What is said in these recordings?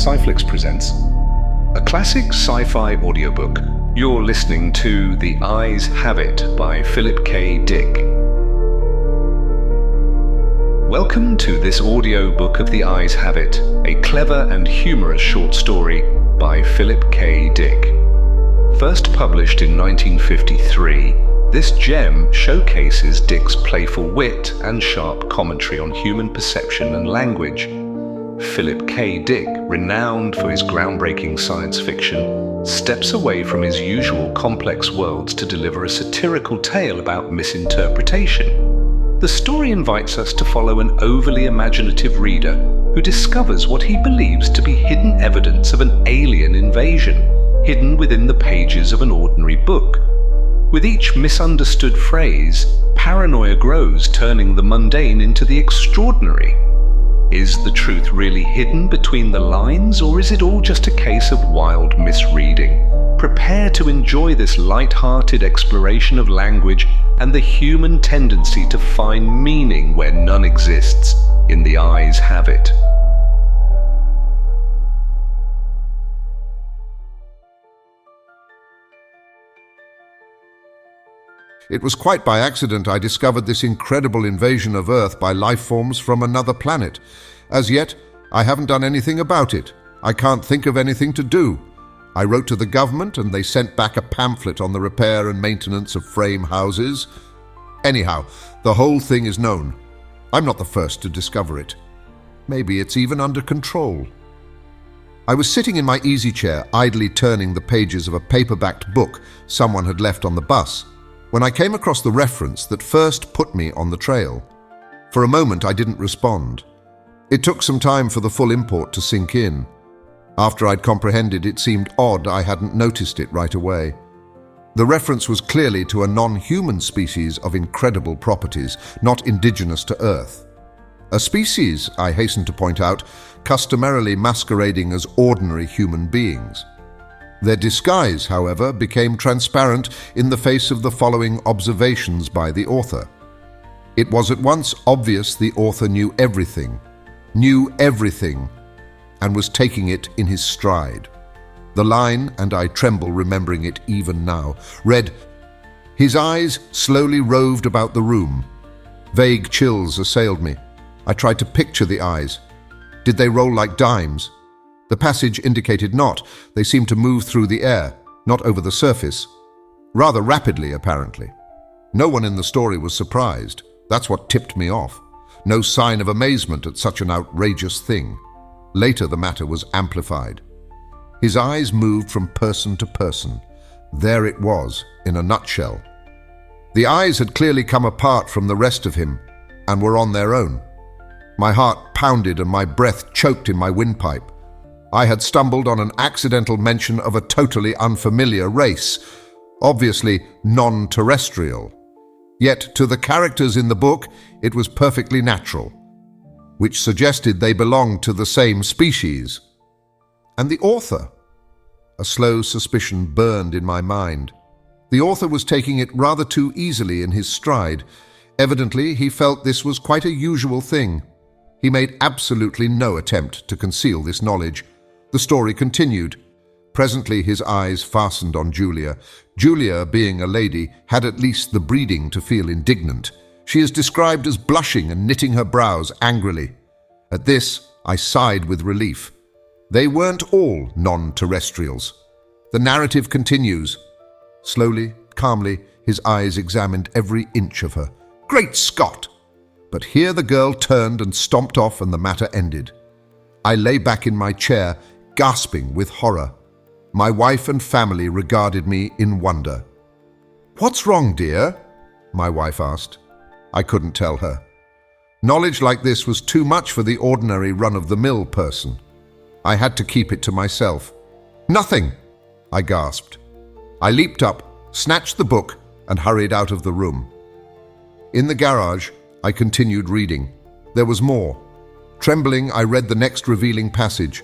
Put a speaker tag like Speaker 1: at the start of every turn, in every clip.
Speaker 1: Sci-Fi presents a classic sci-fi audiobook. You're listening to The Eyes Have It by Philip K. Dick. Welcome to this audiobook of The Eyes Have It, a clever and humorous short story by Philip K. Dick. First published in 1953, this gem showcases Dick's playful wit and sharp commentary on human perception and language. Philip K. Dick, renowned for his groundbreaking science fiction, steps away from his usual complex worlds to deliver a satirical tale about misinterpretation. The story invites us to follow an overly imaginative reader who discovers what he believes to be hidden evidence of an alien invasion, hidden within the pages of an ordinary book. With each misunderstood phrase, paranoia grows, turning the mundane into the extraordinary. Is the truth really hidden between the lines, or is it all just a case of wild misreading? Prepare to enjoy this light-hearted exploration of language and the human tendency to find meaning where none exists. In The Eyes Have It.
Speaker 2: It was quite by accident I discovered this incredible invasion of Earth by life forms from another planet. As yet, I haven't done anything about it. I can't think of anything to do. I wrote to the government and they sent back a pamphlet on the repair and maintenance of frame houses. Anyhow, the whole thing is known. I'm not the first to discover it. Maybe it's even under control. I was sitting in my easy chair, idly turning the pages of a paperbacked book someone had left on the bus, when I came across the reference that first put me on the trail. For a moment I didn't respond. It took some time for the full import to sink in. After I'd comprehended, it seemed odd I hadn't noticed it right away. The reference was clearly to a non-human species of incredible properties, not indigenous to Earth. A species, I hasten to point out, customarily masquerading as ordinary human beings. Their disguise, however, became transparent in the face of the following observations by the author. It was at once obvious the author knew everything, and was taking it in his stride. The line, and I tremble remembering it even now, read, "His eyes slowly roved about the room. Vague chills assailed me. I tried to picture the eyes. Did they roll like dimes? The passage indicated not. They seemed to move through the air, not over the surface. Rather rapidly, apparently. No one in the story was surprised. That's what tipped me off. No sign of amazement at such an outrageous thing. Later, the matter was amplified. His eyes moved from person to person. There it was, in a nutshell. The eyes had clearly come apart from the rest of him and were on their own. My heart pounded and my breath choked in my windpipe. I had stumbled on an accidental mention of a totally unfamiliar race, obviously non-terrestrial. Yet to the characters in the book, it was perfectly natural, which suggested they belonged to the same species. And the author? A slow suspicion burned in my mind. The author was taking it rather too easily in his stride. Evidently, he felt this was quite a usual thing. He made absolutely no attempt to conceal this knowledge. The story continued. Presently his eyes fastened on Julia. Julia, being a lady, had at least the breeding to feel indignant. She is described as blushing and knitting her brows angrily. At this, I sighed with relief. They weren't all non-terrestrials. The narrative continues. Slowly, calmly, his eyes examined every inch of her. Great Scott! But here the girl turned and stomped off and the matter ended. I lay back in my chair, gasping with horror. My wife and family regarded me in wonder. "What's wrong, dear?" my wife asked. I couldn't tell her. Knowledge like this was too much for the ordinary run-of-the-mill person. I had to keep it to myself. "Nothing," I gasped. I leaped up, snatched the book, and hurried out of the room. In the garage, I continued reading. There was more. Trembling, I read the next revealing passage.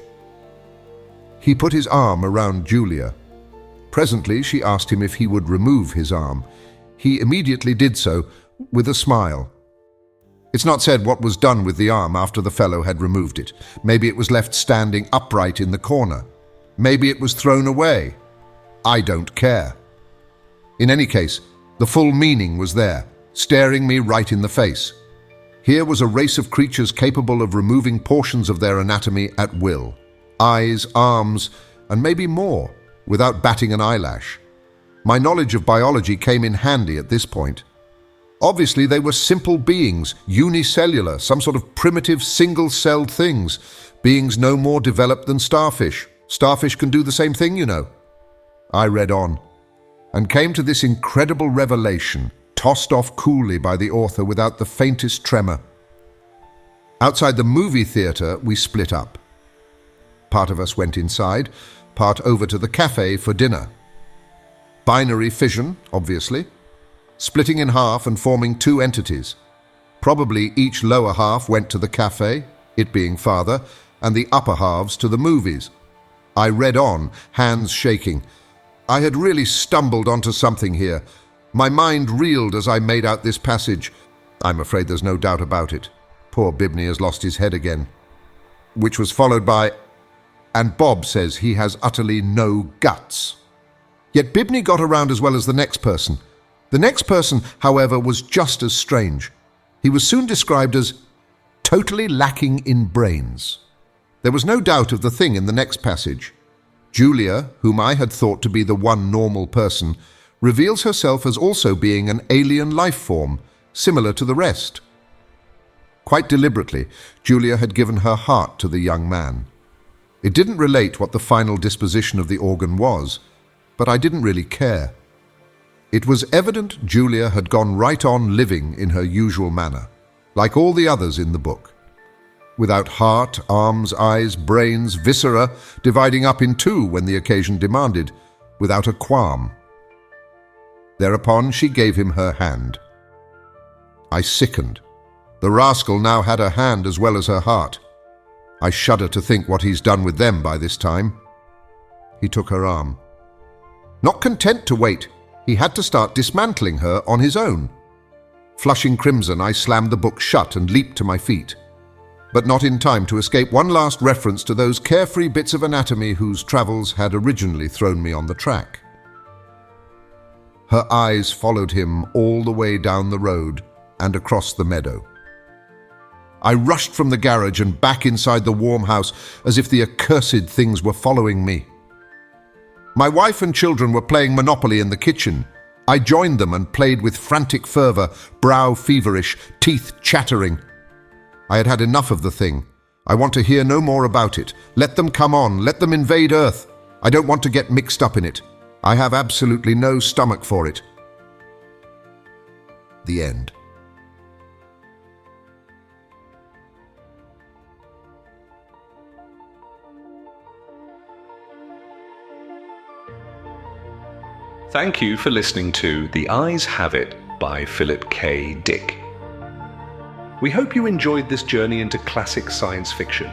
Speaker 2: He put his arm around Julia. Presently, she asked him if he would remove his arm. He immediately did so, with a smile. It's not said what was done with the arm after the fellow had removed it. Maybe it was left standing upright in the corner. Maybe it was thrown away. I don't care. In any case, the full meaning was there, staring me right in the face. Here was a race of creatures capable of removing portions of their anatomy at will. Eyes, arms, and maybe more, without batting an eyelash. My knowledge of biology came in handy at this point. Obviously, they were simple beings, unicellular, some sort of primitive single-celled things, beings no more developed than starfish. Starfish can do the same thing, you know. I read on, and came to this incredible revelation, tossed off coolly by the author without the faintest tremor. Outside the movie theater, we split up. Part of us went inside, part over to the cafe for dinner. Binary fission, obviously. Splitting in half and forming two entities. Probably each lower half went to the cafe, it being father, and the upper halves to the movies. I read on, hands shaking. I had really stumbled onto something here. My mind reeled as I made out this passage. I'm afraid there's no doubt about it. Poor Bibney has lost his head again. Which was followed by, and Bob says he has utterly no guts. Yet Bibney got around as well as the next person. The next person, however, was just as strange. He was soon described as totally lacking in brains. There was no doubt of the thing in the next passage. Julia, whom I had thought to be the one normal person, reveals herself as also being an alien life form, similar to the rest. Quite deliberately, Julia had given her heart to the young man. It didn't relate what the final disposition of the organ was, but I didn't really care. It was evident Julia had gone right on living in her usual manner, like all the others in the book. Without heart, arms, eyes, brains, viscera, dividing up in two when the occasion demanded, without a qualm. Thereupon she gave him her hand. I sickened. The rascal now had her hand as well as her heart. I shudder to think what he's done with them by this time. He took her arm. Not content to wait, he had to start dismantling her on his own. Flushing crimson, I slammed the book shut and leaped to my feet, but not in time to escape one last reference to those carefree bits of anatomy whose travels had originally thrown me on the track. Her eyes followed him all the way down the road and across the meadow. I rushed from the garage and back inside the warm house as if the accursed things were following me. My wife and children were playing Monopoly in the kitchen. I joined them and played with frantic fervor, brow feverish, teeth chattering. I had had enough of the thing. I want to hear no more about it. Let them come on. Let them invade Earth. I don't want to get mixed up in it. I have absolutely no stomach for it. The end.
Speaker 1: Thank you for listening to The Eyes Have It by Philip K. Dick. We hope you enjoyed this journey into classic science fiction.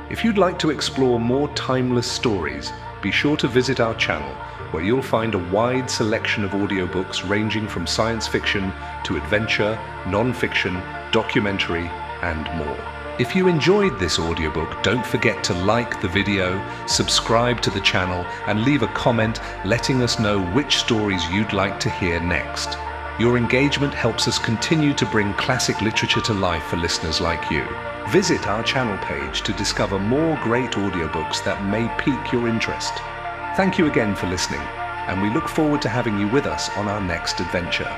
Speaker 1: If you'd like to explore more timeless stories, be sure to visit our channel, where you'll find a wide selection of audiobooks ranging from science fiction to adventure, non-fiction, documentary, and more. If you enjoyed this audiobook, don't forget to like the video, subscribe to the channel, and leave a comment letting us know which stories you'd like to hear next. Your engagement helps us continue to bring classic literature to life for listeners like you. Visit our channel page to discover more great audiobooks that may pique your interest. Thank you again for listening, and we look forward to having you with us on our next adventure.